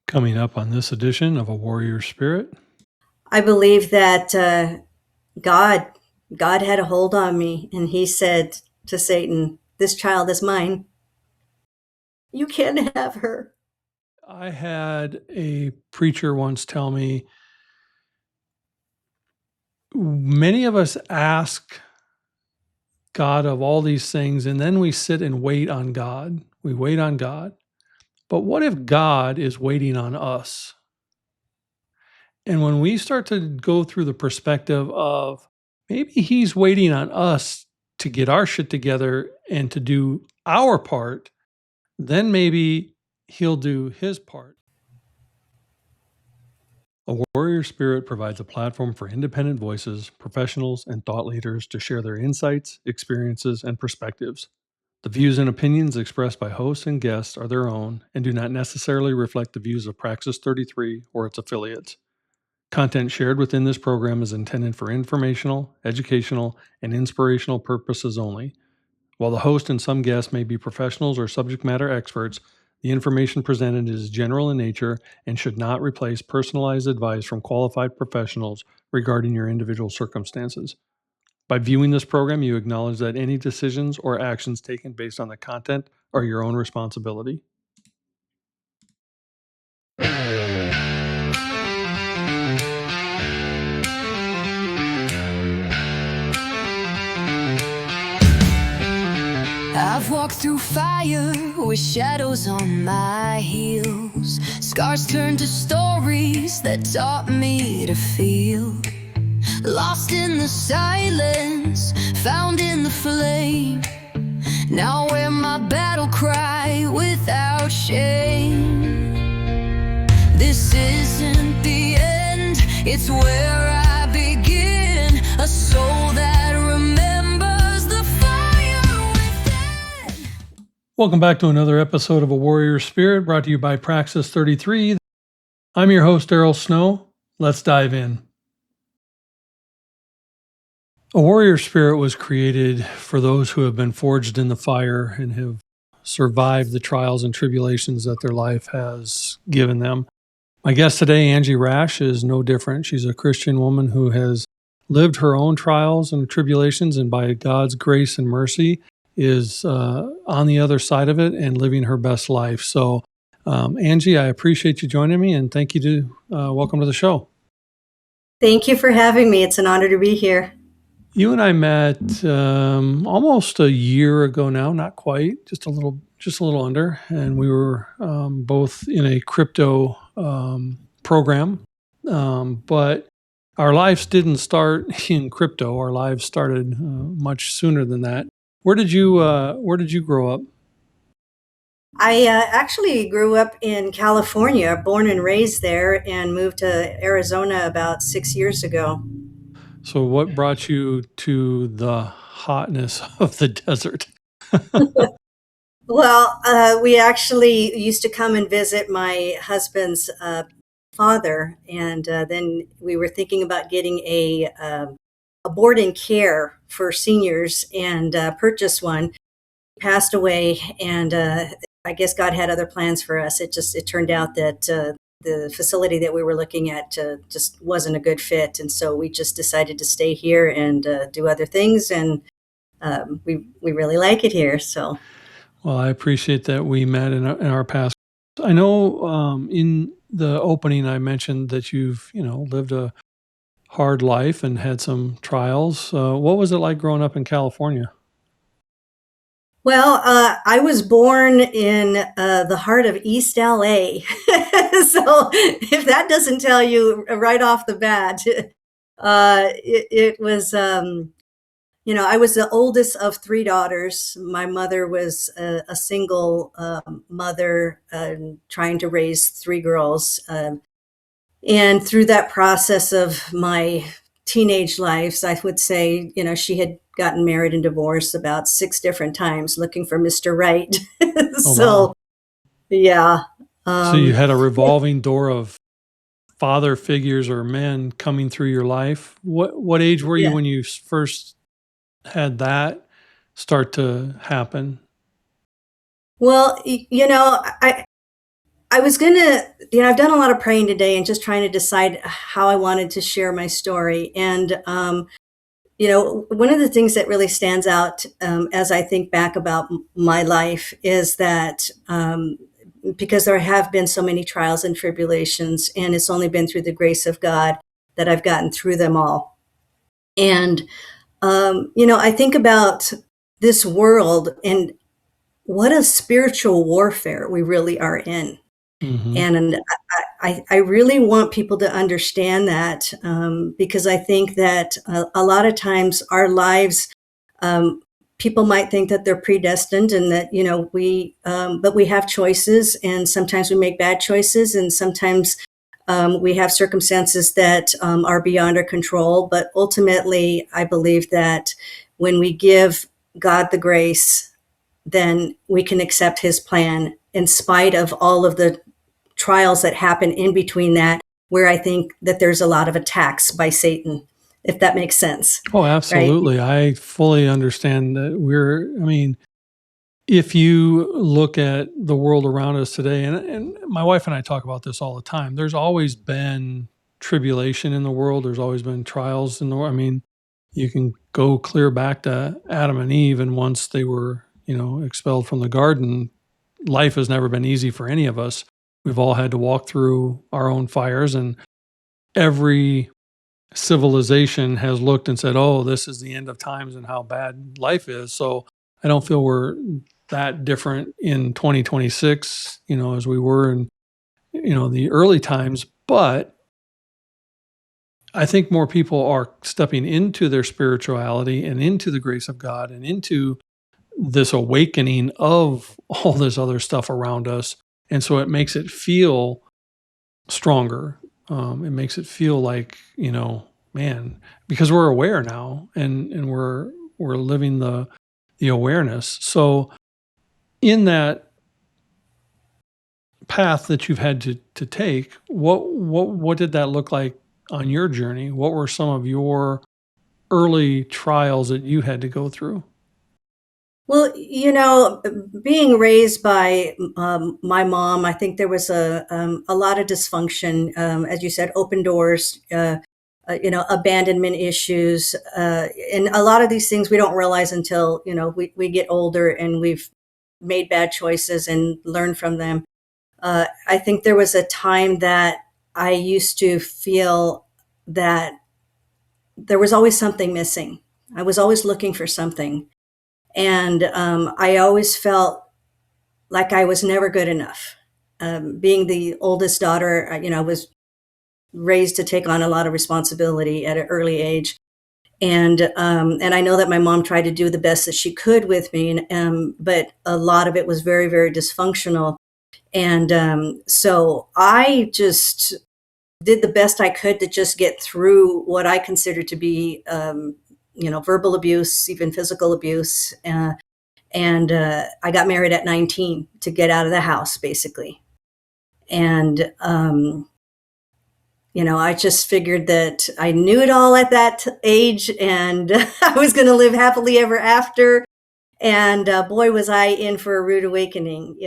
Coming up on this edition of A Warrior Spirit. I believe that God God had a hold on me, and he said to Satan, "This child is mine. You can't have her." I had a preacher once tell me many of us ask God of all these things, and then we sit and wait on God. We wait on God. But what if God is waiting on us? And when we start to go through the perspective of maybe he's waiting on us to get our shit together and to do our part, then maybe he'll do his part. A Warrior Spirit provides a platform for independent voices, professionals, and thought leaders to share their insights, experiences, and perspectives. The views and opinions expressed by hosts and guests are their own and do not necessarily reflect the views of Praxis 33 or its affiliates. Content shared within this program is intended for informational, educational, and inspirational purposes only. While the host and some guests may be professionals or subject matter experts, the information presented is general in nature and should not replace personalized advice from qualified professionals regarding your individual circumstances. By viewing this program, you acknowledge that any decisions or actions taken based on the content are your own responsibility. I've walked through fire with shadows on my heels. Scars turned to stories that taught me to feel. Lost in the silence, found in the flame. Now wear my battle cry without shame. This isn't the end, it's where I begin. A soul that remembers the fire within. Welcome back to another episode of A Warrior Spirit, brought to you by Praxis 33. I'm your host, Daryl Snow. Let's dive in. A Warrior Spirit was created for those who have been forged in the fire and have survived the trials and tribulations that their life has given them. My guest today, Angie Rash, is no different. She's a Christian woman who has lived her own trials and tribulations, and by God's grace and mercy is on the other side of it and living her best life. So, Angie, I appreciate you joining me, and thank you to welcome to the show. Thank you for having me. It's an honor to be here. You and I met almost a year ago now, not quite, just a little under, and we were both in a crypto program, but our lives didn't start in crypto. Our lives started much sooner than that. Where did you grow up? I actually grew up in California, born and raised there, and moved to Arizona about 6 years ago. So what brought you to the hotness of the desert? Well, we actually used to come and visit my husband's father, and then we were thinking about getting a board and care for seniors and purchased one. He passed away, and I guess God had other plans for us. It turned out that the facility that we were looking at just wasn't a good fit, and so we just decided to stay here and do other things, and we really like it here. So. Well, I appreciate that we met in our past. I know in the opening I mentioned that you've lived a hard life and had some trials. What was it like growing up in California? Well, I was born in the heart of East LA. So if that doesn't tell you right off the bat, it was, I was the oldest of three daughters. My mother was a single mother trying to raise three girls. And through that process of my teenage lives, I would say, she had gotten married and divorced about 6 different times looking for Mr. Right. Oh, So, wow. yeah. So you had a revolving door of father figures or men coming through your life. What age were you Yeah. when you first had that start to happen? Well, I was gonna, I've done a lot of praying today and just trying to decide how I wanted to share my story. And, one of the things that really stands out as I think back about my life is that because there have been so many trials and tribulations, and it's only been through the grace of God that I've gotten through them all. And, I think about this world and what a spiritual warfare we really are in. Hmm. And I really want people to understand that because I think that a lot of times our lives, um, people might think that they're predestined and that, but we have choices and sometimes we make bad choices and sometimes we have circumstances that are beyond our control. But ultimately, I believe that when we give God the grace, then we can accept his plan in spite of all of the trials that happen in between that, where I think that there's a lot of attacks by Satan, if that makes sense, Oh, right? absolutely. I fully understand that I mean, if you look at the world around us today, and my wife and I talk about this all the time, there's always been tribulation in the world. There's always been trials in the world. I mean, you can go clear back to Adam and Eve, and once they were, expelled from the garden, life has never been easy for any of us. We've all had to walk through our own fires, and every civilization has looked and said, "Oh, this is the end of times and how bad life is." So I don't feel we're that different in 2026, as we were in, the early times. But I think more people are stepping into their spirituality and into the grace of God and into this awakening of all this other stuff around us. And so it makes it feel stronger. It makes it feel like, man, because we're aware now and we're living the awareness. So in that path that you've had to take, what did that look like on your journey? What were some of your early trials that you had to go through? Well, being raised by my mom, I think there was a lot of dysfunction, as you said, open doors, abandonment issues, and a lot of these things we don't realize until we get older and we've made bad choices and learned from them. I think there was a time that I used to feel that there was always something missing. I was always looking for something. And I always felt like I was never good enough. Being the oldest daughter, I was raised to take on a lot of responsibility at an early age. And I know that my mom tried to do the best that she could with me, but a lot of it was very, very dysfunctional. And so I just did the best I could to just get through what I consider to be, verbal abuse, even physical abuse. And I got married at 19 to get out of the house, basically. And, I just figured that I knew it all at that age and I was going to live happily ever after. And boy, was I in for a rude awakening.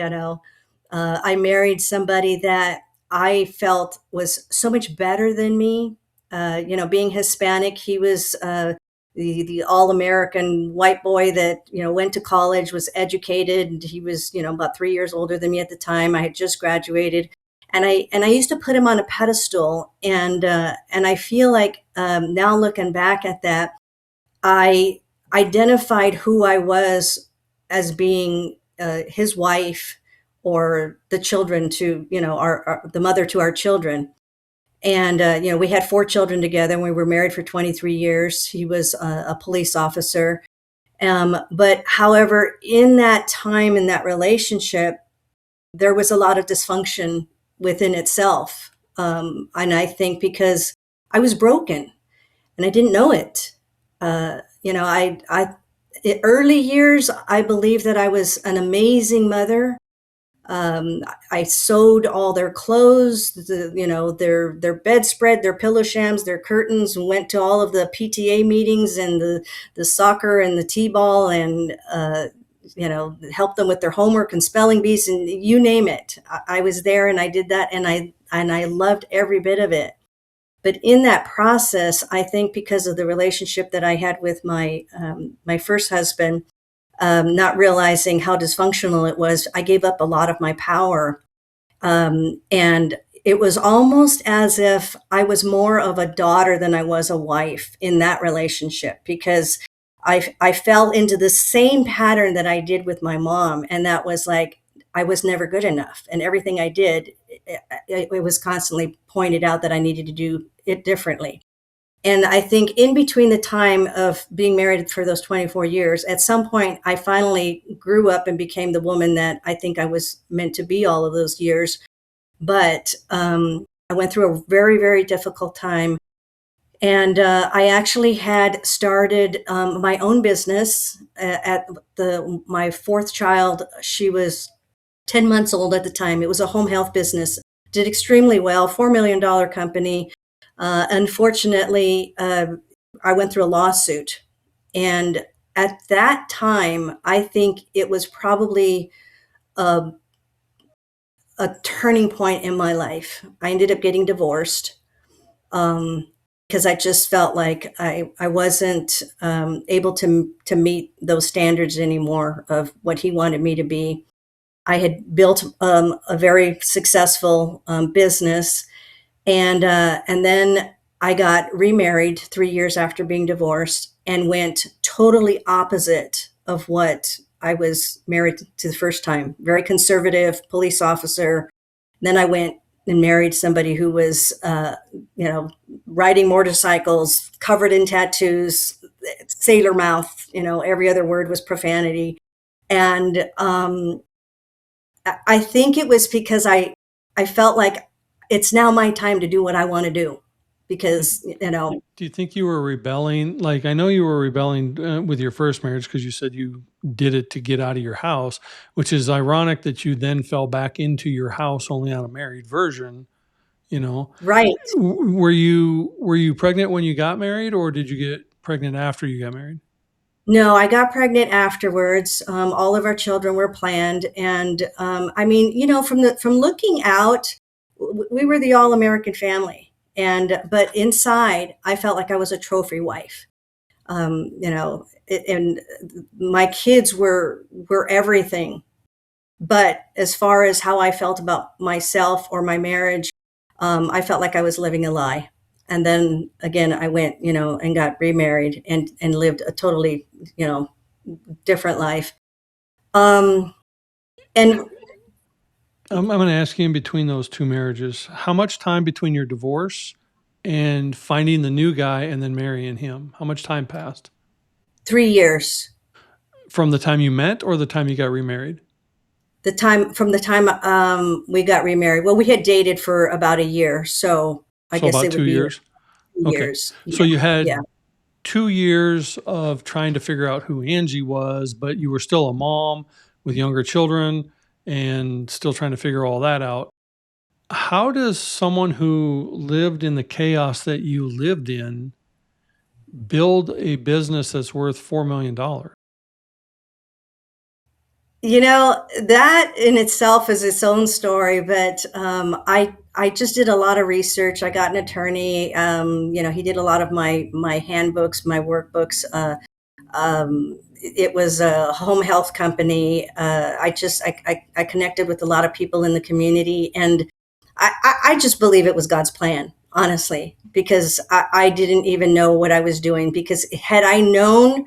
I married somebody that I felt was so much better than me. Being Hispanic, he was the all American white boy that went to college, was educated, and he was about 3 years older than me at the time. I had just graduated, and I used to put him on a pedestal, and I feel like now looking back at that, I identified who I was as being his wife or the children to, the mother to our children. And, we had 4 children together and we were married for 23 years. He was a police officer. But however, in that time, in that relationship, there was a lot of dysfunction within itself. And I think because I was broken and I didn't know it. In early years, I believe that I was an amazing mother. I sewed all their clothes, their bedspread, their pillow shams, their curtains, and went to all of the PTA meetings and the soccer and the t-ball, and help them with their homework and spelling bees and you name it. I was there and I did that, and I loved every bit of it. But in that process, I think because of the relationship that I had with my first husband, not realizing how dysfunctional it was, I gave up a lot of my power. And it was almost as if I was more of a daughter than I was a wife in that relationship, because I fell into the same pattern that I did with my mom. And that was like, I was never good enough. And everything I did, it was constantly pointed out that I needed to do it differently. And I think in between the time of being married for those 24 years, at some point, I finally grew up and became the woman that I think I was meant to be all of those years. But I went through a very, very difficult time. And I actually had started my own business at my fourth child. She was 10 months old at the time. It was a home health business. Did extremely well, $4 million company. Unfortunately, I went through a lawsuit. And at that time, I think it was probably a, a turning point in my life. I ended up getting divorced because I just felt like I wasn't able to meet those standards anymore of what he wanted me to be. I had built a very successful business, and then I got remarried 3 years after being divorced and went totally opposite of what I was married to the first time. Very conservative police officer. Then I went and married somebody who was, riding motorcycles, covered in tattoos, sailor mouth. Every other word was profanity, and I think it was because I felt like it's now my time to do what I want to do, because Do you think you were rebelling? Like, I know you were rebelling with your first marriage because you said you did it to get out of your house, which is ironic that you then fell back into your house only on a married version. You know, right. Were you pregnant when you got married, or did you get pregnant after you got married? No, I got pregnant afterwards. All of our children were planned, and I mean, from looking out, we were the all American family, but inside, I felt like I was a trophy wife. And my kids were everything. But as far as how I felt about myself or my marriage, I felt like I was living a lie. And then again, I went, and got remarried and lived a totally, different life. Um, and I'm going to ask you, in between those two marriages, how much time between your divorce and finding the new guy and then marrying him? How much time passed 3 years, from the time you met or the time you got remarried? from the time we got remarried. Well, we had dated for about a year, so I So guess about it would two be years. Okay. years. So Yeah, you yeah. had 2 years of trying to figure out who Angie was, but you were still a mom with younger children and still trying to figure all that out. How does someone who lived in the chaos that you lived in build a business that's worth $4 million? That in itself is its own story, but I just did a lot of research. I got an attorney. He did a lot of my handbooks, my workbooks. It was a home health company. I connected with a lot of people in the community, and I just believe it was God's plan, honestly, because I didn't even know what I was doing. Because had I known,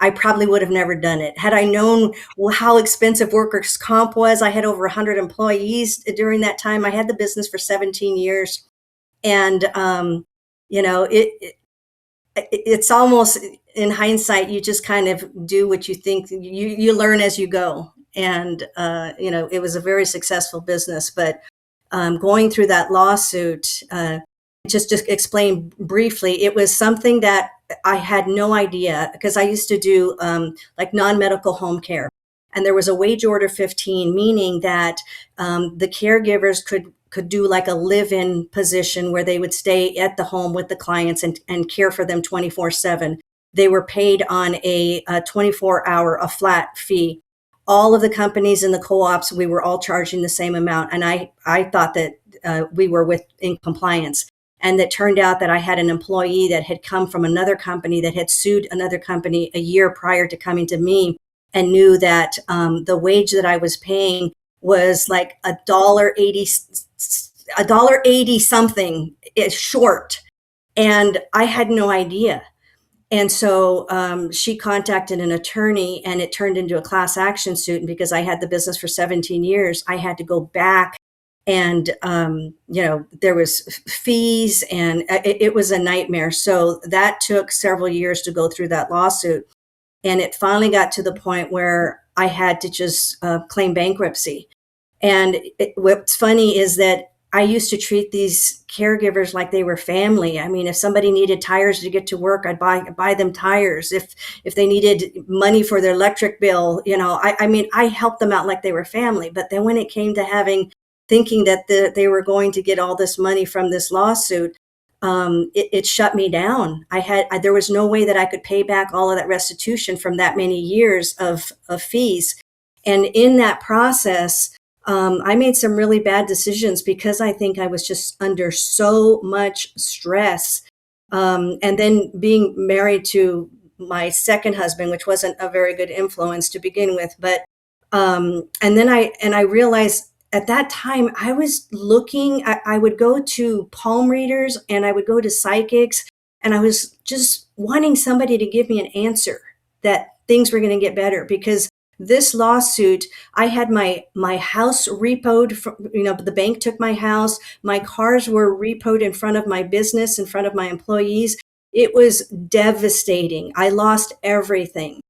I probably would have never done it. Had I known how expensive workers' comp was, I had over 100 employees during that time. I had the business for 17 years. And, it's almost, in hindsight, you just kind of do what you think. You learn as you go. And, it was a very successful business. But going through that lawsuit, just explain briefly, it was something that I had no idea, because I used to do like non-medical home care. And there was a wage order 15, meaning that the caregivers could do like a live-in position where they would stay at the home with the clients and care for them 24/7. They were paid on a 24-hour, a flat fee. all of the companies in the co-ops, we were all charging the same amount. And I thought that we were in compliance. And it turned out that I had an employee that had come from another company that had sued another company a year prior to coming to me, and knew that the wage that I was paying was like $1.80 something is short. And I had no idea. And so she contacted an attorney, and it turned into a class action suit. And because I had the business for 17 years, I had to go back, and there was fees, and it was a nightmare. So that took several years to go through that lawsuit. And it finally got to the point where I had to just claim bankruptcy. And what's funny is that I used to treat these caregivers like they were family. I mean, if somebody needed tires to get to work, I'd buy them tires. If they needed money for their electric bill, I helped them out like they were family. But then when it came to thinking that they were going to get all this money from this lawsuit, it shut me down. There was no way that I could pay back all of that restitution from that many years of fees. And in that process, I made some really bad decisions because I think I was just under so much stress. And then being married to my second husband, which wasn't a very good influence to begin with. But and then I realized at that time I was looking, I would go to palm readers and I would go to psychics, and I was just wanting somebody to give me an answer that things were going to get better. Because this lawsuit, I had my house repoed. The bank took my house. My cars were repoed in front of my business, in front of my employees. It was devastating. I lost everything.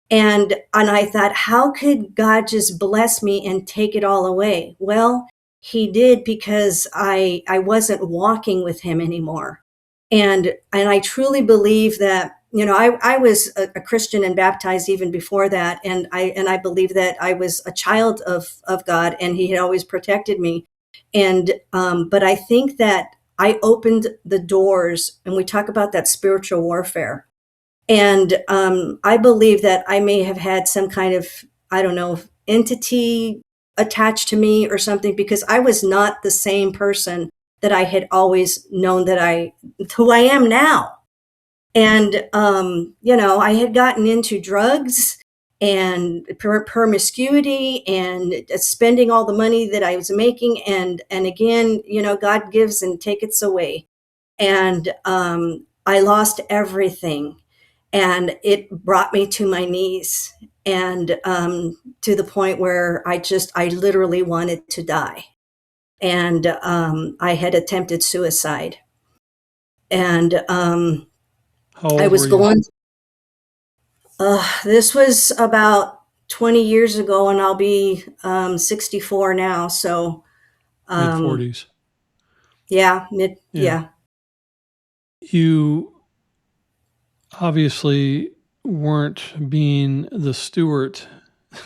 And I thought, how could God just bless me and take it all away? Well, he did, because I wasn't walking with him anymore. And I truly believe that, I was a Christian and baptized even before that. And I believe that I was a child of God, and he had always protected me. And, but I think that I opened the doors, and we talk about that spiritual warfare. And I believe that I may have had some kind of, I don't know, entity attached to me or something, because I was not the same person that I had always known who I am now. And, I had gotten into drugs and promiscuity and spending all the money that I was making. And again, God gives and taketh away. And I lost everything. And it brought me to my knees, and to the point where I literally wanted to die. And I had attempted suicide. And How I old was were you? going, this was about 20 years ago, and I'll be 64 now. So, Mid um, 40s. yeah, Yeah. yeah. You obviously weren't being the steward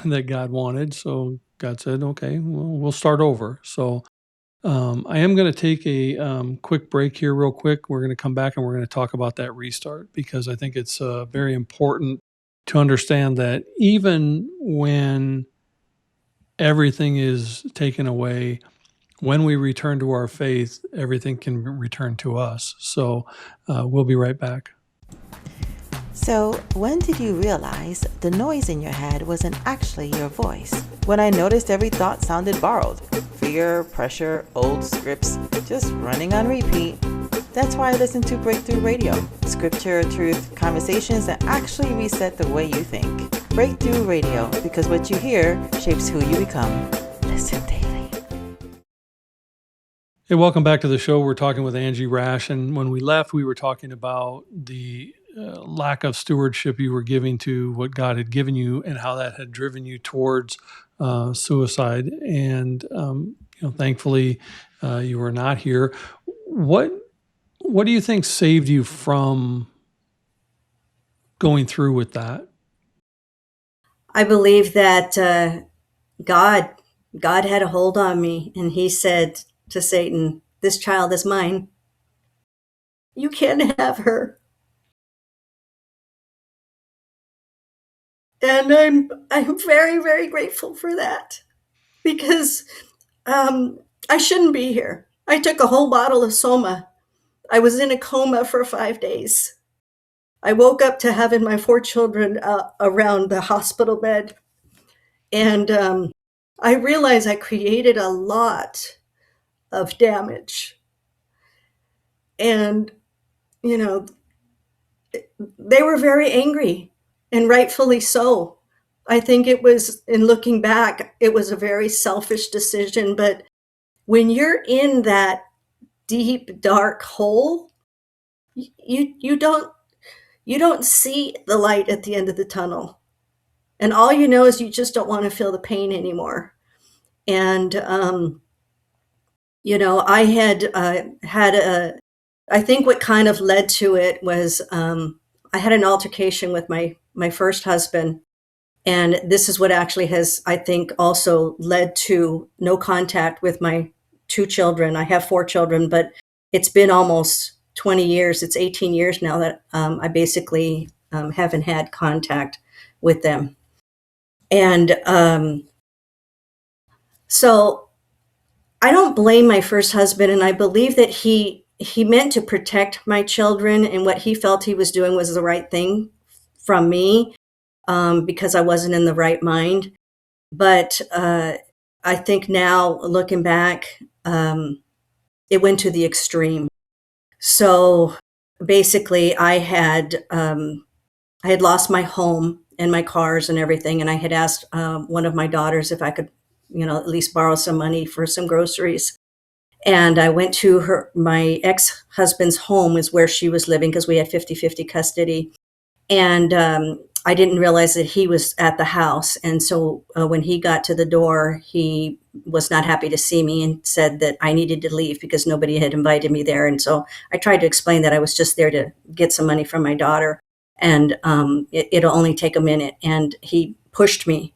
that God wanted. So God said, okay, well, we'll start over. So I am going to take a quick break here, real quick. We're going to come back and we're going to talk about that restart, because I think it's very important to understand that even when everything is taken away, when we return to our faith, everything can return to us. So we'll be right back. So, when did you realize the noise in your head wasn't actually your voice? When I noticed every thought sounded borrowed. Fear, pressure, old scripts, just running on repeat. That's why I listen to Breakthrough Radio. Scripture, truth, conversations that actually reset the way you think. Breakthrough Radio, because what you hear shapes who you become. Listen daily. Hey, welcome back to the show. We're talking with Angie Rash. And when we left, we were talking about the lack of stewardship you were giving to what God had given you, and how that had driven you towards suicide. And thankfully, you were not here. What do you think saved you from going through with that? I believe that God had a hold on me, and he said to Satan, "This child is mine. You can't have her." And I'm very, very grateful for that because I shouldn't be here. I took a whole bottle of Soma. I was in a coma for 5 days. I woke up to having my 4 children around the hospital bed. And I realized I created a lot of damage. And, you know, they were very angry, and rightfully so. I think it was, in looking back, it was a very selfish decision. But when you're in that deep, dark hole, you don't see the light at the end of the tunnel. And all you know is you just don't want to feel the pain anymore. And I had I think what kind of led to it was I had an altercation with my first husband, and this is what actually has, I think, also led to no contact with my 2 children. I have 4 children, but it's been almost 20 years. It's 18 years now that I basically haven't had contact with them. And so I don't blame my first husband, and I believe that he meant to protect my children, and what he felt he was doing was the right thing from me, because I wasn't in the right mind. But I think now, looking back, it went to the extreme. So basically, I had lost my home and my cars and everything, and I had asked one of my daughters if I could, at least borrow some money for some groceries. And I went to my ex-husband's home is where she was living because we had 50-50 custody. And I didn't realize that he was at the house. And so when he got to the door, he was not happy to see me and said that I needed to leave because nobody had invited me there. And so I tried to explain that I was just there to get some money from my daughter, and it'll only take a minute. And he pushed me.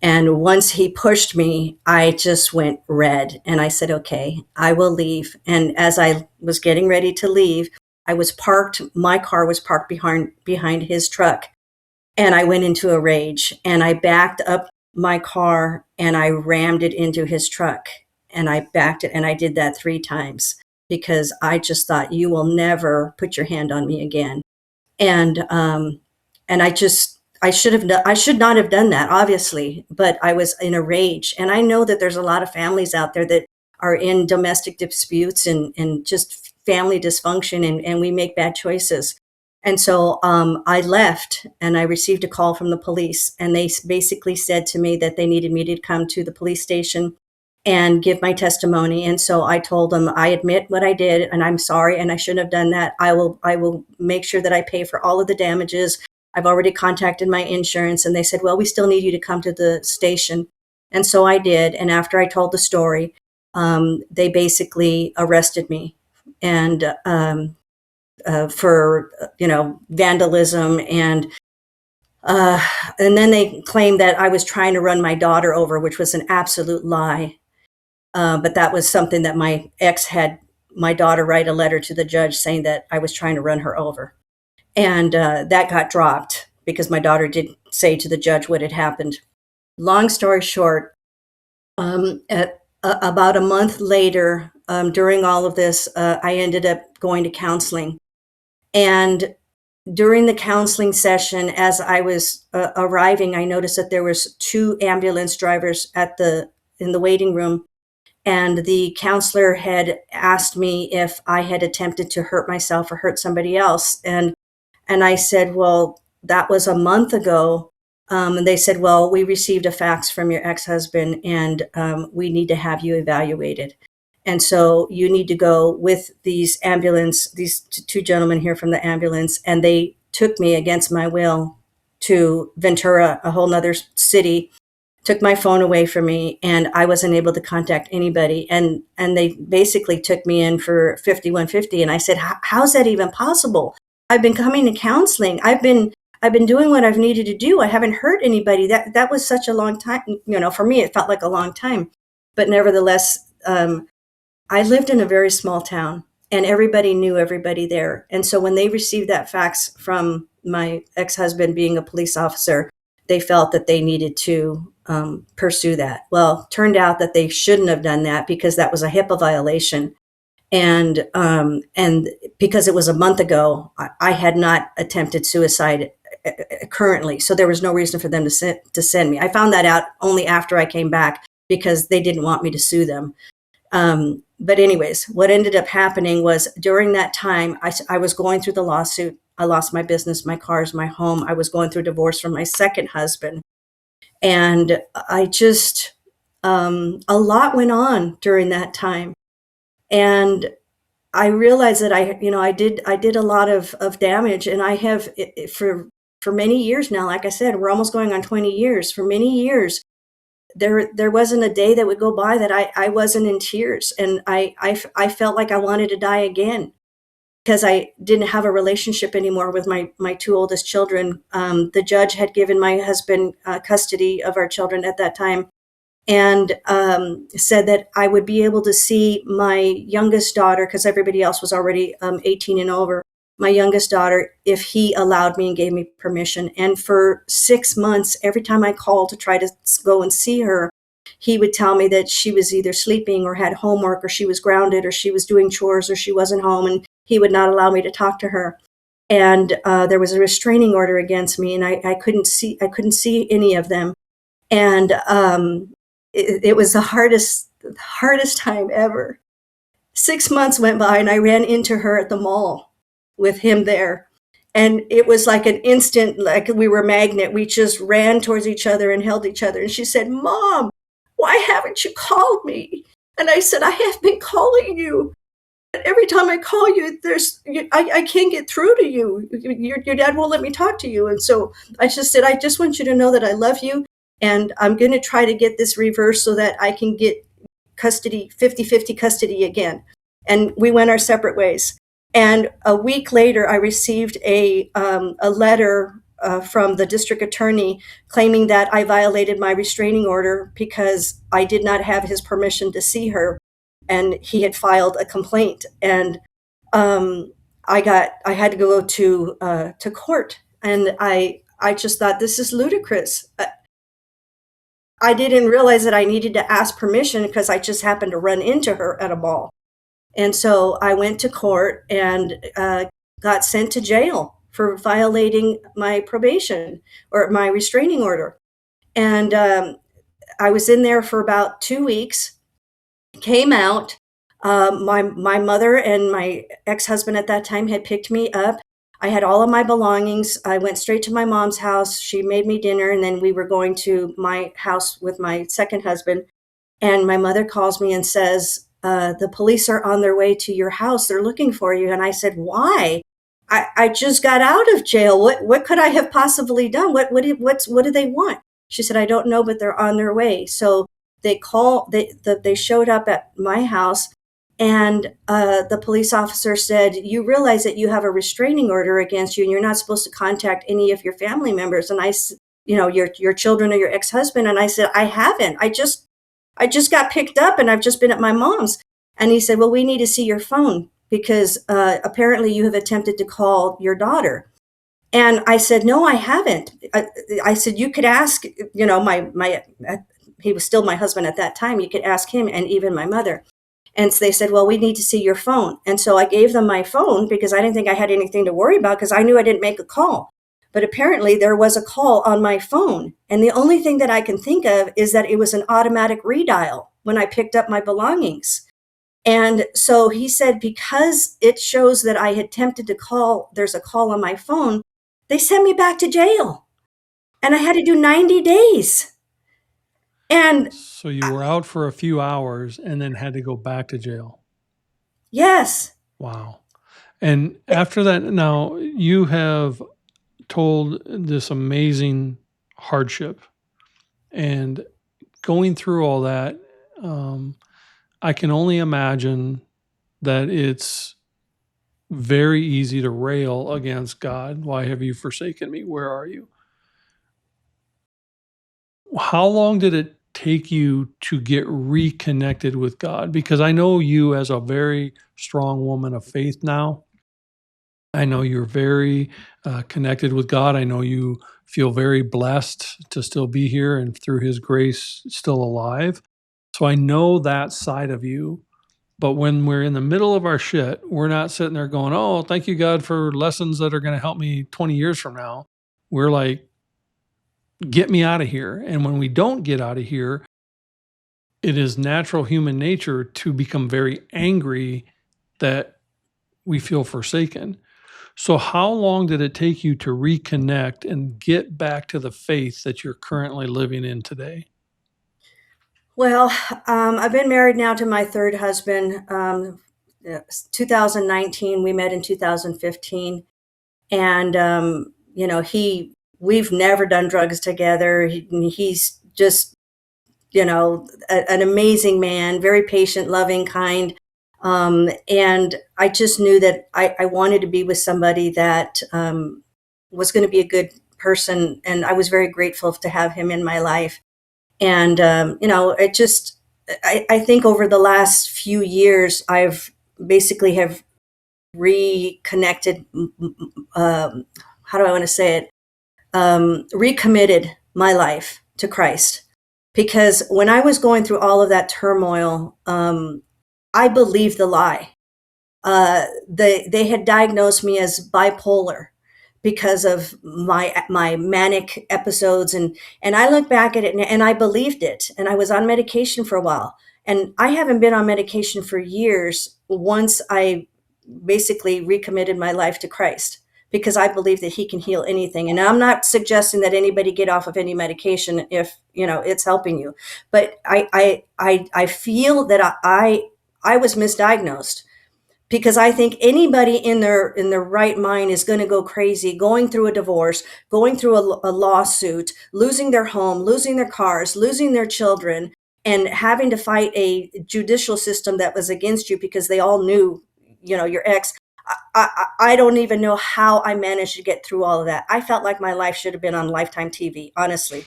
And once he pushed me, I just went red. And I said, okay, I will leave. And as I was getting ready to leave, my car was parked behind his truck. And I went into a rage, and I backed up my car and I rammed it into his truck, and I backed it. And I did that 3 times because I just thought, you will never put your hand on me again. And I should not have done that, obviously, but I was in a rage. And I know that there's a lot of families out there that are in domestic disputes and just family dysfunction, and we make bad choices. And so I left, and I received a call from the police, and they basically said to me that they needed me to come to the police station and give my testimony. And so I told them, I admit what I did, and I'm sorry, and I shouldn't have done that. I will make sure that I pay for all of the damages. I've already contacted my insurance. And they said, well, we still need you to come to the station. And so I did. And after I told the story, they basically arrested me and for vandalism, and then they claimed that I was trying to run my daughter over, which was an absolute lie. But that was something that my ex had my daughter write a letter to the judge saying that I was trying to run her over. And that got dropped because my daughter did say to the judge what had happened. Long story short, about a month later, during all of this, I ended up going to counseling. And during the counseling session, as I was arriving, I noticed that there was 2 ambulance drivers in the waiting room. And the counselor had asked me if I had attempted to hurt myself or hurt somebody else. And I said, well, that was a month ago. And they said, well, we received a fax from your ex-husband, and we need to have you evaluated. And so you need to go with these 2 gentlemen here from the ambulance. And they took me against my will to Ventura, a whole nother city, took my phone away from me, and I wasn't able to contact anybody. And they basically took me in for 5150. And I said, how's that even possible? I've been coming to counseling. I've been doing what I've needed to do. I haven't hurt anybody. That was such a long time. For me, it felt like a long time. But nevertheless, I lived in a very small town, and everybody knew everybody there. And so when they received that fax from my ex-husband being a police officer, they felt that they needed to pursue that. Well, turned out that they shouldn't have done that because that was a HIPAA violation. And because it was a month ago, I had not attempted suicide currently, so there was no reason for them to send me. I found that out only after I came back because they didn't want me to sue them. But anyways, what ended up happening was during that time, I was going through the lawsuit. I lost my business, my cars, my home. I was going through divorce from my second husband. And I just, a lot went on during that time. And I realized that I did a lot of damage, and I have for many years now. Like I said, we're almost going on 20 years. For many years, there wasn't a day that would go by that I wasn't in tears, and I felt like I wanted to die again because I didn't have a relationship anymore with my two oldest children. The judge had given my husband custody of our children at that time, and said that I would be able to see my youngest daughter, because everybody else was already 18 and over, my youngest daughter, if he allowed me and gave me permission. And for 6 months, every time I called to try to go and see her, he would tell me that she was either sleeping or had homework, or she was grounded, or she was doing chores, or she wasn't home, and he would not allow me to talk to her. And there was a restraining order against me, and I couldn't see any of them. And it was the hardest time ever. 6 months went by, and I ran into her at the mall with him there. And it was like an instant, like we were a magnet. We just ran towards each other and held each other. And she said, "Mom, why haven't you called me?" And I said, "I have been calling you. But every time I call you, I can't get through to you. Your dad won't let me talk to you." And so I just said, "I just want you to know that I love you. And I'm going to try to get this reversed so that I can get custody, 50-50 custody again." And we went our separate ways. And a week later, I received a letter from the district attorney claiming that I violated my restraining order because I did not have his permission to see her, and he had filed a complaint. And I had to go to court, and I just thought, this is ludicrous. I didn't realize that I needed to ask permission because I just happened to run into her at a mall. And so I went to court and got sent to jail for violating my probation or my restraining order. And I was in there for about 2 weeks, came out. My mother and my ex-husband at that time had picked me up. I had all of my belongings. I went straight to my mom's house. She made me dinner, and then we were going to my house with my second husband. And my mother calls me and says, "The police are on their way to your house. They're looking for you." And I said, "Why? I just got out of jail. What could I have possibly done? What do they want?" She said, "I don't know, but they're on their way." So they showed up at my house. And the police officer said, "You realize that you have a restraining order against you, and you're not supposed to contact any of your family members." And I said, your children or your ex-husband. And I said, "I haven't. I just got picked up, and I've just been at my mom's." And he said, "Well, we need to see your phone because apparently you have attempted to call your daughter." And I said, "No, I haven't." I said, "You could ask, he was still my husband at that time. You could ask him and even my mother." And so they said, "Well, we need to see your phone." And so I gave them my phone because I didn't think I had anything to worry about because I knew I didn't make a call. But apparently there was a call on my phone. And the only thing that I can think of is that it was an automatic redial when I picked up my belongings. And so he said, because it shows that I had attempted to call, there's a call on my phone, they sent me back to jail. And I had to do 90 days. And So you were out for a few hours and then had to go back to jail. yes. Wow. And after that, now you have told this amazing hardship, and going through all that, I can only imagine that it's very easy to rail against God. "Why have you forsaken me? Where are you?" How long did it take you to get reconnected with God? Because I know you as a very strong woman of faith now. I know you're very connected with God. I know you feel very blessed to still be here and through his grace still alive. So I know that side of you. But when we're in the middle of our shit, we're not sitting there going, "Oh, thank you, God, for lessons that are going to help me 20 years from now." We're like, "Get me out of here." And when we don't get out of here, it is natural human nature to become very angry that we feel forsaken. So, how long did it take you to reconnect and get back to the faith that you're currently living in today? Well, I've been married now to my third husband. 2019, we met in 2015, and we've never done drugs together. He's just an amazing man, very patient, loving, kind. And I just knew that I wanted to be with somebody that was going to be a good person. And I was very grateful to have him in my life. And, I think over the last few years, I've basically have reconnected, how do I want to say it? Recommitted my life to Christ. Because when I was going through all of that turmoil, I believed the lie. They had diagnosed me as bipolar because of my manic episodes, and I look back at it and I believed it, and I was on medication for a while, and I haven't been on medication for years. Once I basically recommitted my life to Christ, because I believe that He can heal anything, and I'm not suggesting that anybody get off of any medication if it's helping you, but I feel that I was misdiagnosed, because I think anybody in their right mind is going to go crazy, going through a divorce, going through a lawsuit, losing their home, losing their cars, losing their children, and having to fight a judicial system that was against you because they all knew, your ex. I don't even know how I managed to get through all of that. I felt like my life should have been on Lifetime TV, honestly.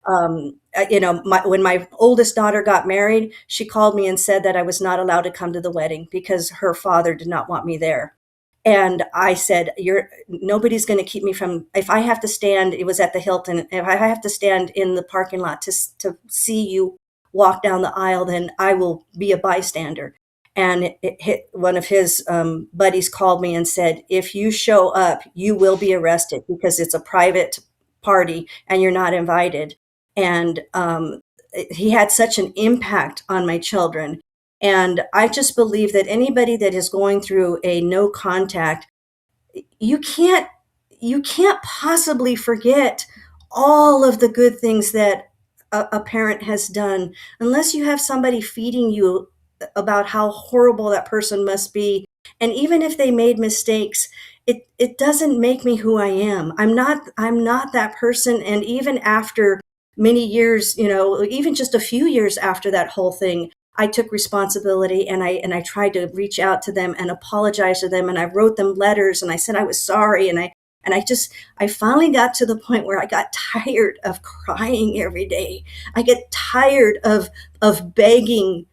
When my oldest daughter got married, she called me and said that I was not allowed to come to the wedding because her father did not want me there. And I said, nobody's going to keep me from, if I have to stand, it was at the Hilton, if I have to stand in the parking lot to see you walk down the aisle, then I will be a bystander. And one of his buddies called me and said, if you show up, you will be arrested because it's a private party and you're not invited. And he had such an impact on my children. And I just believe that anybody that is going through a no contact, you can't possibly forget all of the good things that a parent has done unless you have somebody feeding you about how horrible that person must be. And even if they made mistakes, it doesn't make me who I am. I'm not that person. And even after many years, even just a few years after that whole thing, I took responsibility, and I tried to reach out to them and apologize to them, and I wrote them letters, and I said I was sorry, and I finally got to the point where I got tired of crying every day. I get tired of begging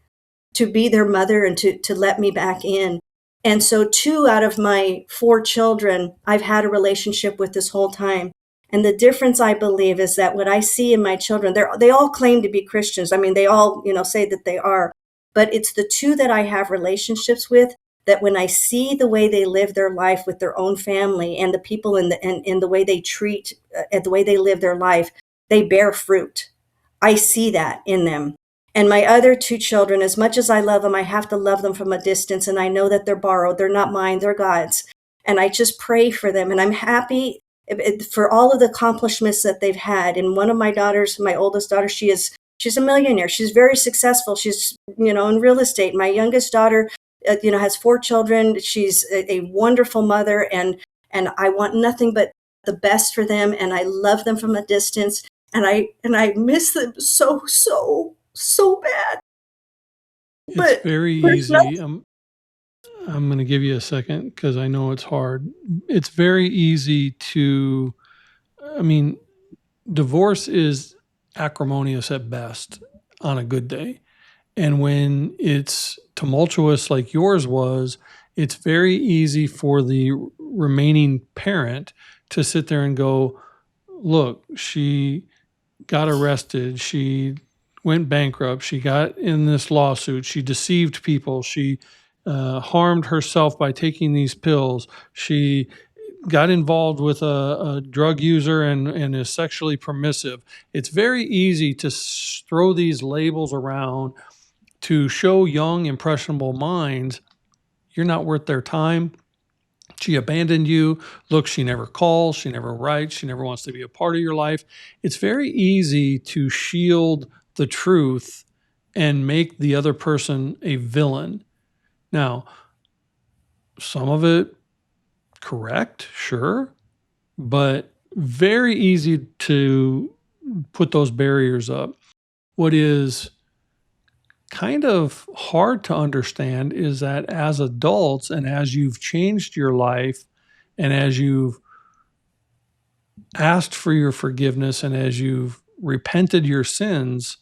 to be their mother and to let me back in. And so 2 out of my 4 children, I've had a relationship with this whole time. And the difference, I believe, is that what I see in my children, they all claim to be Christians. I mean, they all, say that they are, but it's the 2 that I have relationships with, that when I see the way they live their life with their own family and the people in the way they treat, the way they live their life, they bear fruit. I see that in them. And my other 2 children, as much as I love them, I have to love them from a distance. And I know that they're borrowed. They're not mine. They're God's. And I just pray for them. And I'm happy for all of the accomplishments that they've had. And one of my daughters, my oldest daughter, she's a millionaire. She's very successful. She's, in real estate. My youngest daughter, has 4 children. She's a wonderful mother. And I want nothing but the best for them. And I love them from a distance. And I miss them so bad. It's very easy. I'm going to give you a second because I know it's hard. It's very easy to, I mean, divorce is acrimonious at best on a good day. And when it's tumultuous like yours was, it's very easy for the remaining parent to sit there and go, look, she got arrested, she went bankrupt, she got in this lawsuit, she deceived people, she harmed herself by taking these pills, she got involved with a drug user and is sexually permissive. It's very easy to throw these labels around to show young, impressionable minds you're not worth their time. She abandoned you. Look, she never calls, she never writes, she never wants to be a part of your life. It's very easy to shield the truth and make the other person a villain. Now, some of it correct, sure, but very easy to put those barriers up. What is kind of hard to understand is that as adults and as you've changed your life and as you've asked for your forgiveness and as you've repented your sins,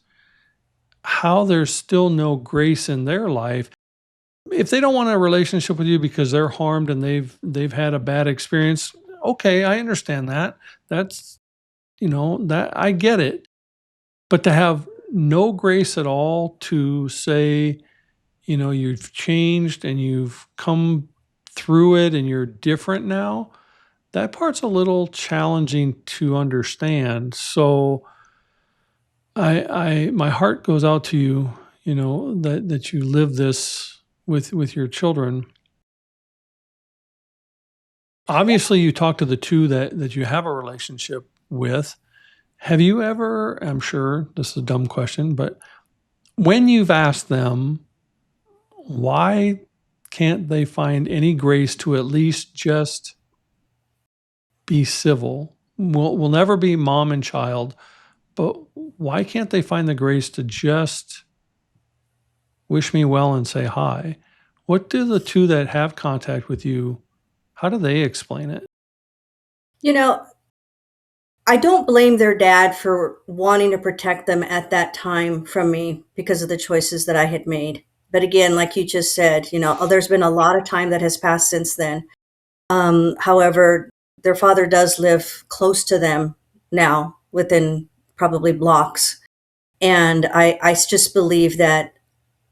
how there's still no grace in their life. If they don't want a relationship with you because they're harmed and they've had a bad experience, okay, I understand that. That's that I get it. But to have no grace at all to say, you've changed and you've come through it and you're different now, that part's a little challenging to understand. So I my heart goes out to you, that you live this with your children. Obviously, you talk to the two that you have a relationship with. Have you ever, I'm sure this is a dumb question, but when you've asked them, why can't they find any grace to at least just be civil? We'll never be mom and child, but why can't they find the grace to just wish me well and say hi? What do the two that have contact with you, how do they explain it? You know, I don't blame their dad for wanting to protect them at that time from me because of the choices that I had made. But again, like you just said, there's been a lot of time that has passed since then. However, their father does live close to them now, within probably blocks. And I just believe that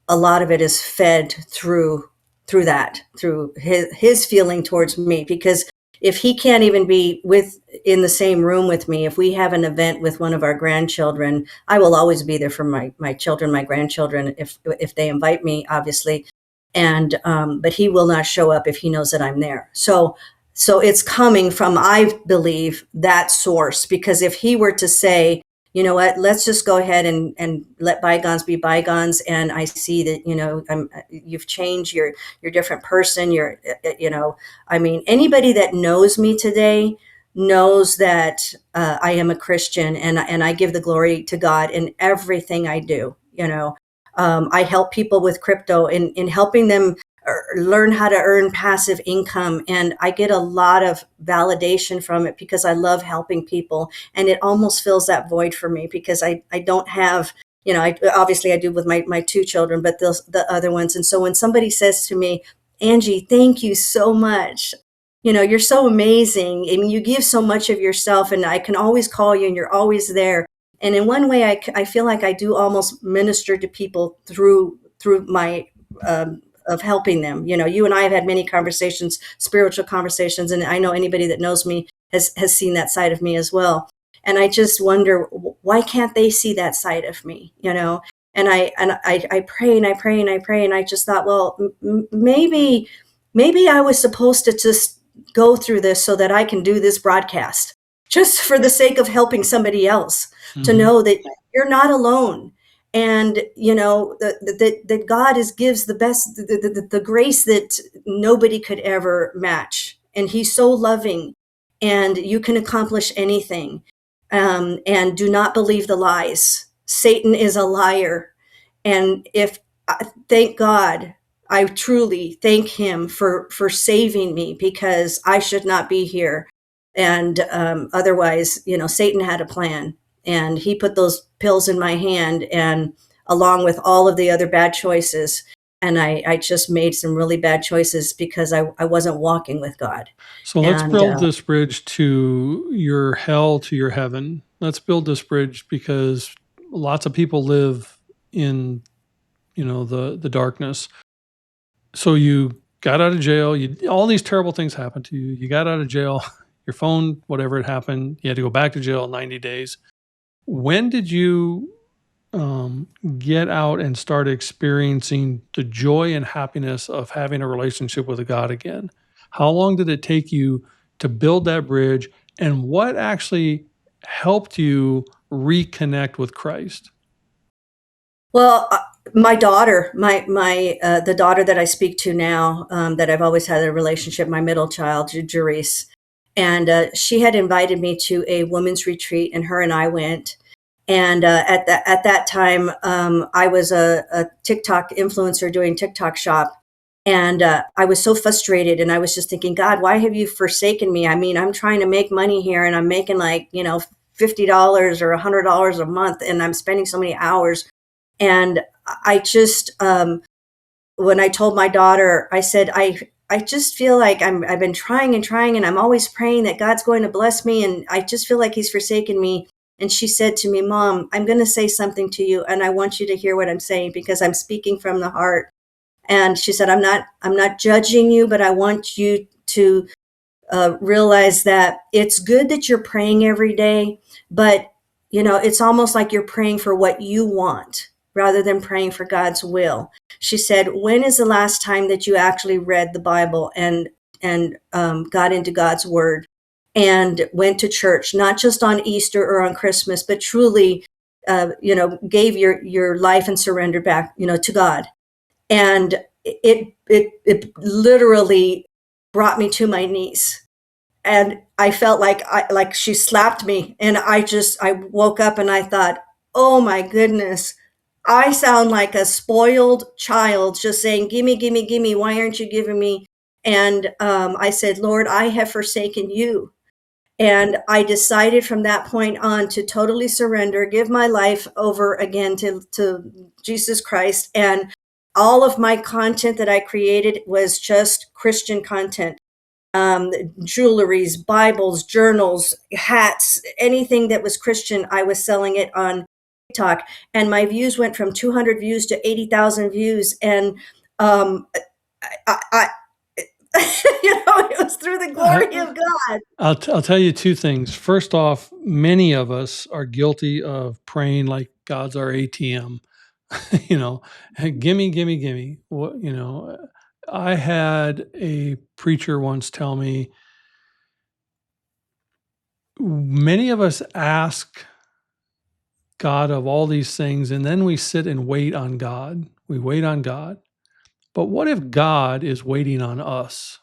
a lot of it is fed through his feeling towards me, because if he can't even be in the same room with me, if we have an event with one of our grandchildren, I will always be there for my children, my grandchildren, if they invite me, obviously. And but he will not show up if he knows that I'm there. So it's coming from, I believe, that source, because if he were to say, you know what, let's just go ahead and let bygones be bygones, and I see that you've changed, you're a different person, I mean, anybody that knows me today knows that I am a Christian, and I give the glory to God in everything I do. I help people with crypto, in helping them learn how to earn passive income. And I get a lot of validation from it because I love helping people. And it almost fills that void for me because I don't have, obviously I do with my two children, but the other ones. And so when somebody says to me, Angie, thank you so much. You're so amazing. I mean, you give so much of yourself, and I can always call you and you're always there. And in one way, I feel like I do almost minister to people through my, of helping them. You and I have had many conversations, spiritual conversations, and I know anybody that knows me has seen that side of me as well. And I just wonder, why can't they see that side of me? And I pray and I pray and I pray, and I just thought, well, maybe I was supposed to just go through this so that I can do this broadcast, just for the sake of helping somebody else to know that you're not alone. And that God gives the best, the grace that nobody could ever match, and He's so loving, and you can accomplish anything. And do not believe the lies. Satan is a liar, and thank God, I truly thank Him for saving me, because I should not be here, and otherwise, Satan had a plan. And he put those pills in my hand, and along with all of the other bad choices. and I just made some really bad choices because I wasn't walking with God. So let's And build this bridge to your hell to your heaven. Let's build this bridge because lots of people live in, the darkness. So you got out of jail, all these terrible things happened to you. You got out of jail, your phone, whatever had happened, you had to go back to jail 90 days. When did you get out and start experiencing the joy and happiness of having a relationship with God again? How long did it take you to build that bridge? And what actually helped you reconnect with Christ? well, my daughter, the daughter that I speak to now, that I've always had a relationship, my middle child, Jerice, and she had invited me to a women's retreat, and her and I went. And at that time, I was a TikTok influencer doing TikTok shop, and I was so frustrated, and I was just thinking, God, why have you forsaken me? I mean, I'm trying to make money here, and I'm making like $50 or $100 a month, and I'm spending so many hours. And I just, when I told my daughter, I said, I just feel like I've been trying and trying, and I'm always praying that God's going to bless me, and I just feel like He's forsaken me. And she said to me, Mom, I'm going to say something to you, and I want you to hear what I'm saying because I'm speaking from the heart. And she said, I'm not judging you, but I want you to realize that it's good that you're praying every day, but it's almost like you're praying for what you want rather than praying for God's will. She said, when is the last time that you actually read the Bible and got into God's word and went to church, not just on Easter or on Christmas, but truly, gave your life and surrendered back, to God? And it literally brought me to my knees, and I felt like she slapped me, and I woke up and I thought, oh my goodness, I sound like a spoiled child just saying, gimme, gimme, gimme, why aren't you giving me? And I said, Lord, I have forsaken you. And I decided from that point on to totally surrender, give my life over again to Jesus Christ. And all of my content that I created was just Christian content, jewelries, Bibles, journals, hats, anything that was Christian. I was selling it on TikTok, and my views went from 200 views to 80,000 views. And um, I it was through the glory of God. I'll tell you two things. First off, many of us are guilty of praying like God's our ATM. Hey, gimme, gimme, gimme. I had a preacher once tell me many of us ask God of all these things, and then we sit and wait on God. We wait on God. But what if God is waiting on us?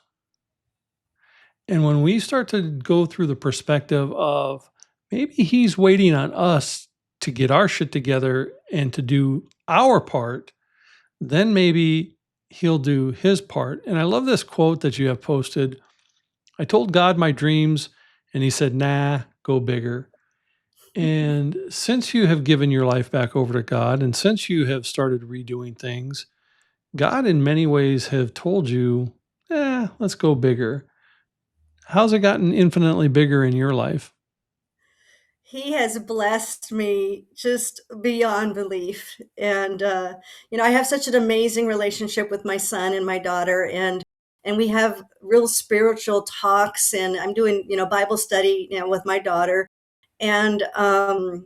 And when we start to go through the perspective of maybe He's waiting on us to get our shit together and to do our part, then maybe He'll do His part. And I love this quote that you have posted. I told God my dreams, and He said, nah, go bigger. And since you have given your life back over to God, and since you have started redoing things, God in many ways have told you, let's go bigger. How's it gotten infinitely bigger in your life? He has blessed me just beyond belief. And I have such an amazing relationship with my son and my daughter, and we have real spiritual talks, and I'm doing, Bible study, with my daughter. And I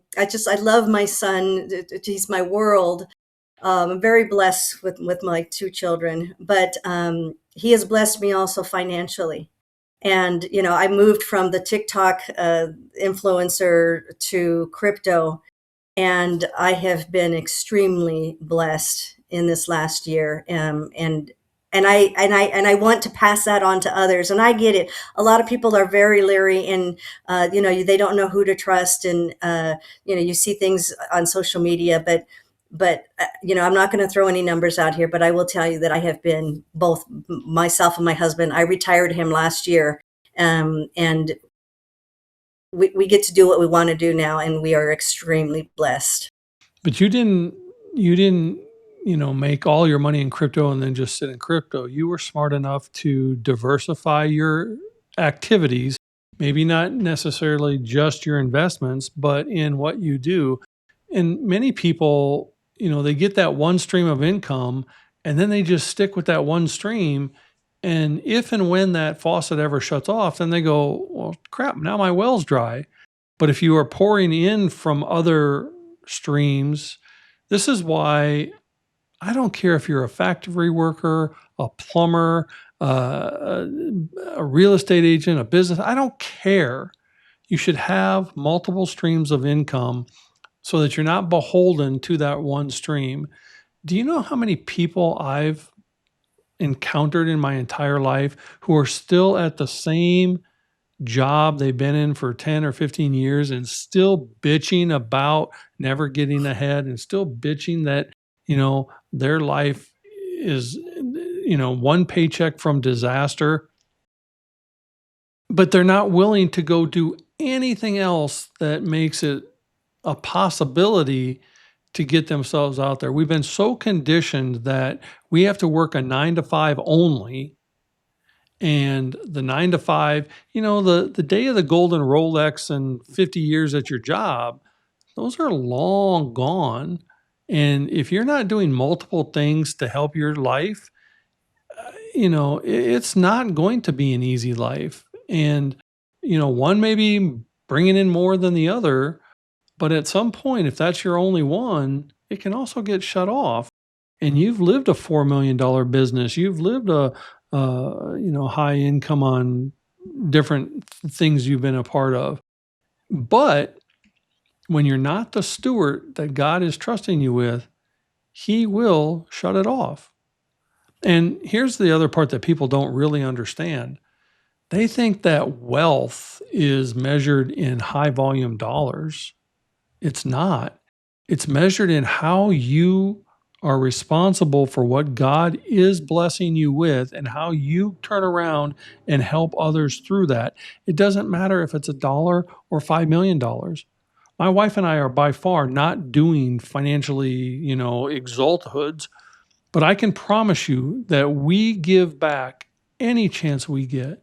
love my son. He's my world. I'm very blessed with my two children, but he has blessed me also financially. And I moved from the TikTok influencer to crypto, and I have been extremely blessed in this last year. And I want to pass that on to others. And I get it. A lot of people are very leery, and they don't know who to trust. And you see things on social media, but I'm not going to throw any numbers out here. But I will tell you that I have been both myself and my husband. I retired him last year, and we get to do what we want to do now, and we are extremely blessed. But you didn't make all your money in crypto and then just sit in crypto. You were smart enough to diversify your activities, maybe not necessarily just your investments, but in what you do. And many people, they get that one stream of income and then they just stick with that one stream. And if and when that faucet ever shuts off, then they go, well, crap, now my well's dry. But if you are pouring in from other streams, this is why I don't care if you're a factory worker, a plumber, a real estate agent, a business. I don't care. You should have multiple streams of income so that you're not beholden to that one stream. Do you know how many people I've encountered in my entire life who are still at the same job they've been in for 10 or 15 years and still bitching about never getting ahead and still bitching that, their life is, one paycheck from disaster, but they're not willing to go do anything else that makes it a possibility to get themselves out there. We've been so conditioned that we have to work a 9 to 5 only. And the 9 to 5, the day of the golden Rolex and 50 years at your job, those are long gone. And if you're not doing multiple things to help your life, it's not going to be an easy life. And, one may be bringing in more than the other, but at some point, if that's your only one, it can also get shut off. And you've lived a $4 million business. You've lived a high income on different things you've been a part of. But when you're not the steward that God is trusting you with, He will shut it off. And here's the other part that people don't really understand. They think that wealth is measured in high volume dollars. It's not. It's measured in how you are responsible for what God is blessing you with and how you turn around and help others through that. It doesn't matter if it's $1 or $5 million. My wife and I are by far not doing financially, exalthoods, but I can promise you that we give back any chance we get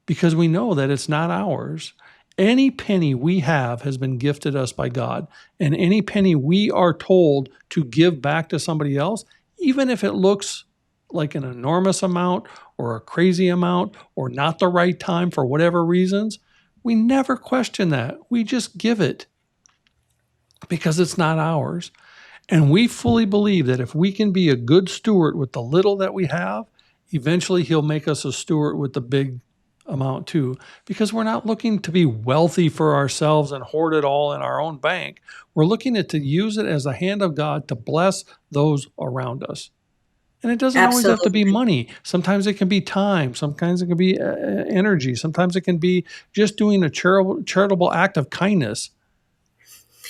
because we know that it's not ours. Any penny we have has been gifted us by God, and any penny we are told to give back to somebody else, even if it looks like an enormous amount or a crazy amount or not the right time for whatever reasons, we never question that. We just give it because it's not ours. And we fully believe that if we can be a good steward with the little that we have, eventually He'll make us a steward with the big amount too, because we're not looking to be wealthy for ourselves and hoard it all in our own bank. We're looking to use it as the hand of God to bless those around us. And it doesn't always have to be Absolutely. money. Sometimes it can be time. Sometimes it can be energy. Sometimes it can be just doing a charitable act of kindness.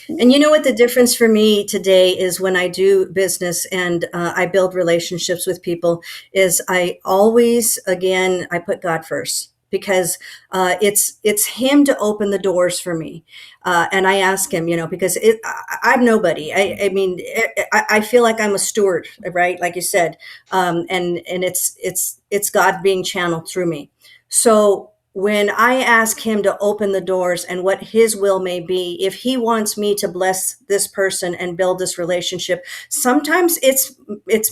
And you know what the difference for me today is when I do business and I build relationships with people is I always, again, I put God first because it's Him to open the doors for me. And I ask Him, because I'm nobody. I mean, I feel like I'm a steward, right? Like you said, and it's God being channeled through me. So when I ask Him to open the doors and what His will may be, if He wants me to bless this person and build this relationship, sometimes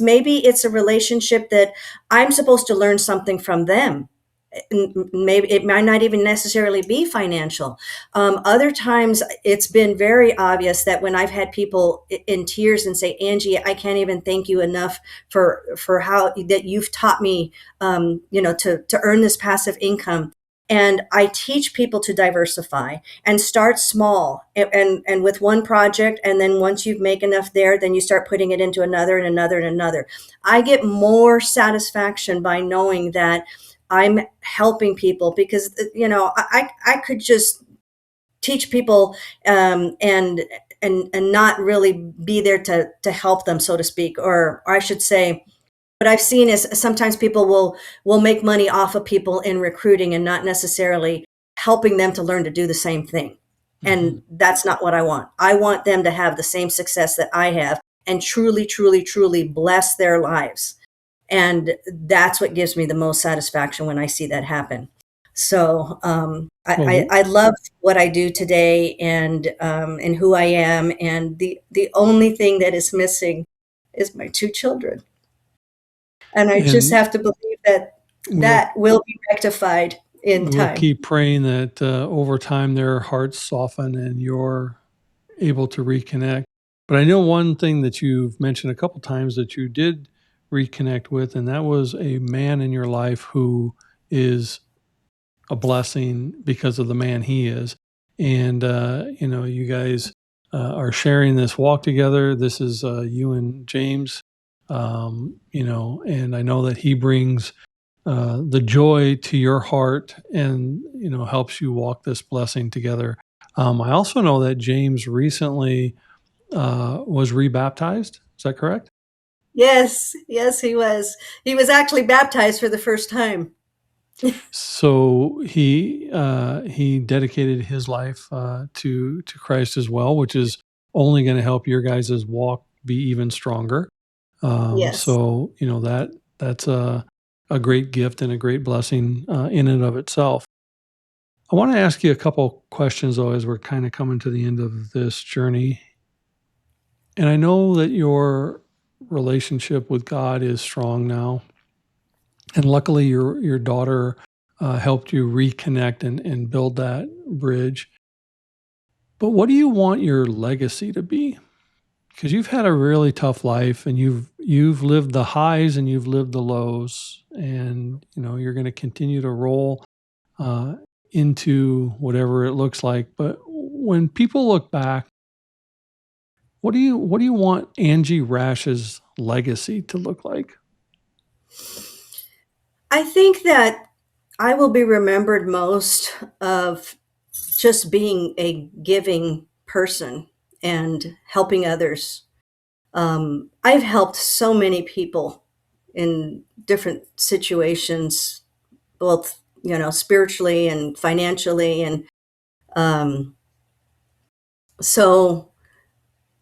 maybe it's a relationship that I'm supposed to learn something from them. Maybe it might not even necessarily be financial. Other times it's been very obvious that when I've had people in tears and say, Angie, I can't even thank you enough for how that you've taught me, to earn this passive income. And I teach people to diversify and start small and with one project. And then once you make enough there, then you start putting it into another and another and another. I get more satisfaction by knowing that I'm helping people because, I could just teach people and not really be there to help them, so to speak, or I should say, what I've seen is sometimes people will make money off of people in recruiting and not necessarily helping them to learn to do the same thing. And that's not what I want. I want them to have the same success that I have. and truly, truly, truly bless their lives. And that's what gives me the most satisfaction when I see that happen. So Well, I love what I do today, and who I am. And the only thing that is missing is my two children. And I just and have to believe that we'll that will be rectified in we'll time. keep praying that over time their hearts soften and you're able to reconnect. But I know one thing that you've mentioned a couple times that you did reconnect with, and that was a man in your life who is a blessing because of the man he is. And you guys are sharing this walk together. This is you and James. And I know that he brings the joy to your heart, and helps you walk this blessing together. I also know that James recently was rebaptized. Is that correct? Yes, yes, he was. He was actually baptized for the first time. So he dedicated his life to Christ as well, which is only going to help your guys' walk be even stronger. Yes. So that's a great gift and a great blessing in and of itself. I want to ask you a couple questions though, as we're kind of coming to the end of this journey. And I know that your relationship with God is strong now, and luckily your daughter helped you reconnect and build that bridge. But what do you want your legacy to be? Because you've had a really tough life, and you've lived the highs and you've lived the lows, and you're going to continue to roll uh, into whatever it looks like. But when people look back, what do you want Angie Rash's legacy to look like? I think that I will be remembered most of just being a giving person and helping others. I've helped so many people in different situations, both spiritually and financially, and um, so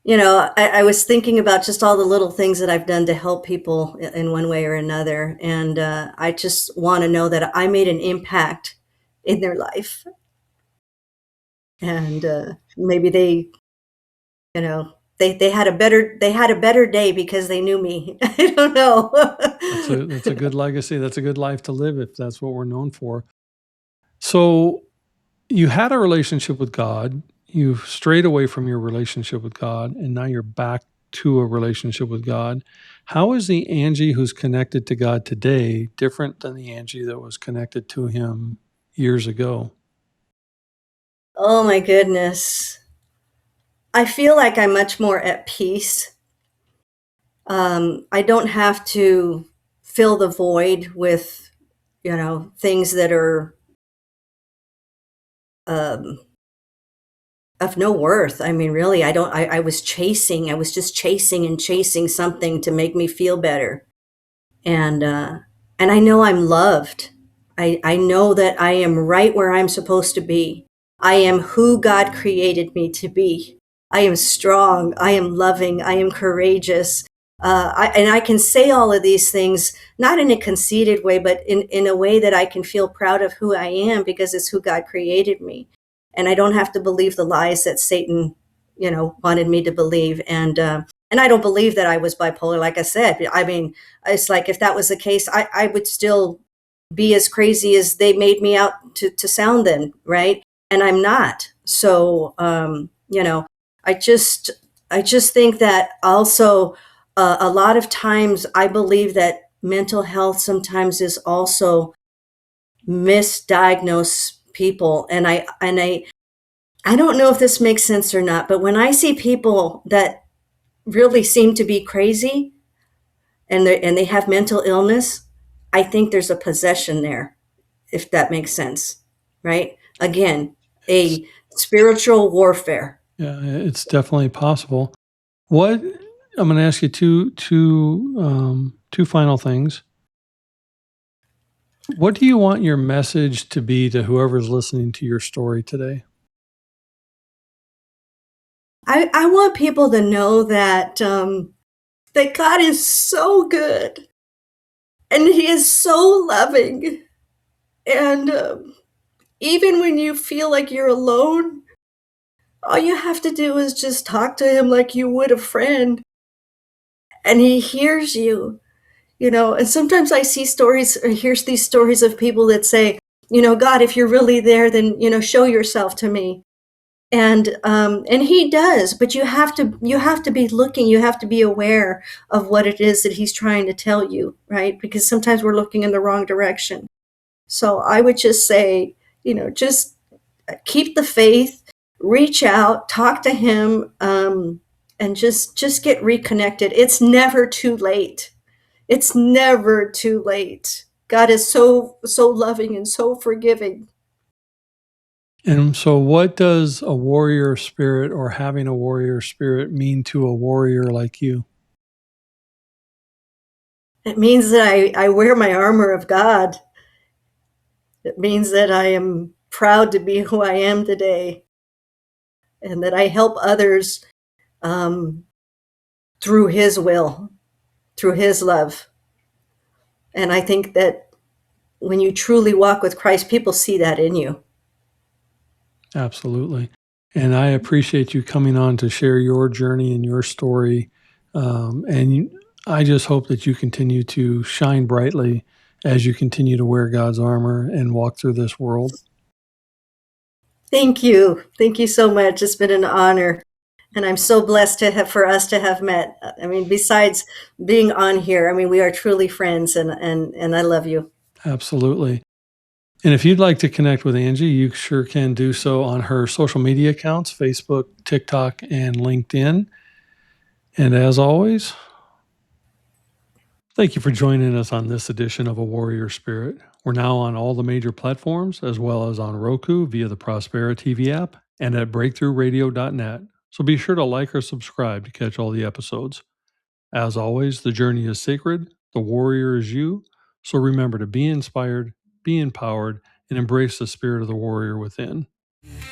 I was thinking about just all the little things that I've done to help people in one way or another, and I just want to know that I made an impact in their life, and maybe they had a better day because they knew me. I don't know. That's a good legacy. That's a good life to live if that's what we're known for. So you had a relationship with God. You've strayed away from your relationship with God, and now you're back to a relationship with God. How is the Angie who's connected to God today different than the Angie that was connected to Him years ago? Oh my goodness. I feel like I'm much more at peace. I don't have to fill the void with, things that are um, of no worth. I mean, really, I don't, I was just chasing and chasing something to make me feel better. And, uh, and I know I'm loved. I know that I am right where I'm supposed to be. I am who God created me to be. I am strong. I am loving. I am courageous. And I can say all of these things, not in a conceited way, but in a way that I can feel proud of who I am because it's who God created me. And I don't have to believe the lies that Satan, wanted me to believe. And I don't believe that I was bipolar. Like I said, I mean, it's like if that was the case, I would still be as crazy as they made me out to sound then, right? And I'm not. So, I just I just think that also a lot of times I believe that mental health sometimes is also misdiagnosed people, and I don't know if this makes sense or not, but when I see people that really seem to be crazy and they have mental illness, I think there's a possession there, if that makes sense, right? Again, It's a spiritual warfare. Yeah, it's definitely possible. What I'm going to ask you two final things. What do you want your message to be to whoever's listening to your story today? I want people to know that that God is so good and He is so loving. And even when you feel like you're alone, all you have to do is just talk to Him like you would a friend, and He hears you. And sometimes I see stories or hear these stories of people that say, God, if you're really there, then show yourself to me. And He does, but you have to be looking, you have to be aware of what it is that He's trying to tell you, right? Because sometimes we're looking in the wrong direction. So I would just say, just keep the faith, reach out, talk to Him, and just get reconnected. It's never too late. It's never too late. God is so loving and so forgiving. And so, what does a warrior spirit or having a warrior spirit mean to a warrior like you? It means that I wear my armor of God. It means that I am proud to be who I am today and that I help others um, through His will, through His love. And I think that when you truly walk with Christ, people see that in you. Absolutely. And I appreciate you coming on to share your journey and your story. I just hope that you continue to shine brightly as you continue to wear God's armor and walk through this world. Thank you. Thank you so much. It's been an honor. And I'm so blessed for us to have met. I mean, besides being on here, I mean, we are truly friends, and I love you. Absolutely. And if you'd like to connect with Angie, you sure can do so on her social media accounts, Facebook, TikTok, and LinkedIn. And as always, thank you for joining us on this edition of A Warrior Spirit. We're now on all the major platforms, as well as on Roku via the Prospera TV app and at breakthroughradio.net. So be sure to like or subscribe to catch all the episodes. As always, the journey is sacred, the warrior is you. So remember to be inspired, be empowered, and embrace the spirit of the warrior within. It's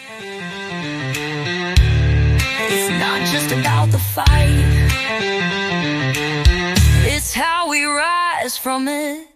not just about the fight, it's how we rise from it.